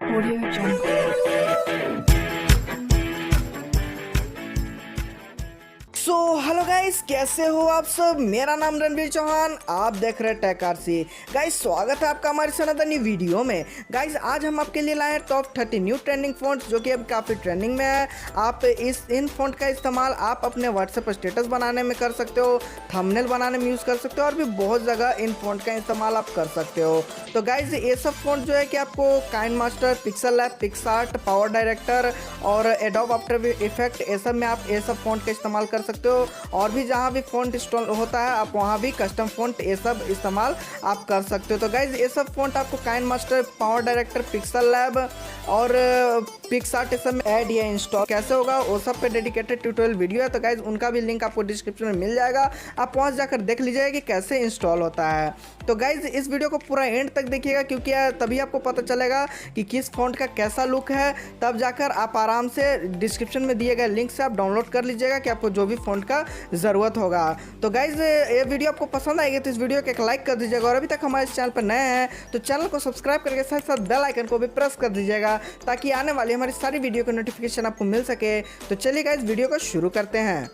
𝗟𝗜𝗡𝗞𝗦। Hello guys, कैसे हो आप सब। मेरा नाम रणवीर चौहान, आप देख रहे हैं टेकआरसी। गाइस स्वागत है आपका हमारी सनातन नई वीडियो में। गाइस आज हम आपके लिए लाए हैं टॉप 30 न्यू ट्रेंडिंग फ़ॉन्ट्स जो कि अब काफ़ी ट्रेंडिंग में है। आप इन फ़ॉन्ट का इस्तेमाल आप अपने व्हाट्सएप स्टेटस बनाने में कर सकते हो, थंबनेल बनाने में यूज़ कर सकते हो और भी बहुत जगह इन फ़ॉन्ट का इस्तेमाल आप कर सकते हो। तो गाइस ये सब फ़ॉन्ट जो है कि आपको KineMaster, PixelLab, PicsArt, power director और एडोब आफ्टर इफेक्ट ये सब में आप ये सब फ़ॉन्ट का इस्तेमाल कर सकते हो। और भी जहाँ भी फ़ॉन्ट इंस्टॉल होता है आप वहाँ भी कस्टम फ़ॉन्ट ये सब इस्तेमाल आप कर सकते हो। तो गाइज ये सब फ़ॉन्ट आपको काइनमास्टर, पावर डायरेक्टर, पिक्सेलैब और पिक्सआर्ट ये सब में ऐड या इंस्टॉल कैसे होगा वो सब पे डेडिकेटेड ट्यूटोरियल वीडियो है। तो गाइज उनका भी लिंक आपको डिस्क्रिप्शन में मिल जाएगा, आप वहाँ जाकर देख लीजिएगा कि कैसे इंस्टॉल होता है। तो गाइज इस वीडियो को पूरा एंड तक देखिएगा क्योंकि तभी आपको पता चलेगा कि किस फ़ॉन्ट का कैसा लुक है। तब जाकर आप आराम से डिस्क्रिप्शन में दिए गए लिंक से आप डाउनलोड कर लीजिएगा कि आपको जो भी फ़ॉन्ट का ज़रूरत होगा। तो गाइज ये वीडियो आपको पसंद आएगी तो इस वीडियो को एक लाइक कर दीजिएगा और अभी तक हमारे चैनल पर नए हैं तो चैनल को सब्सक्राइब करके साथ साथ बेल आइकन को भी प्रेस कर दीजिएगा ताकि आने वाली हमारी सारी वीडियो का नोटिफिकेशन आपको मिल सके। तो चलिए गाइज वीडियो को शुरू करते हैं।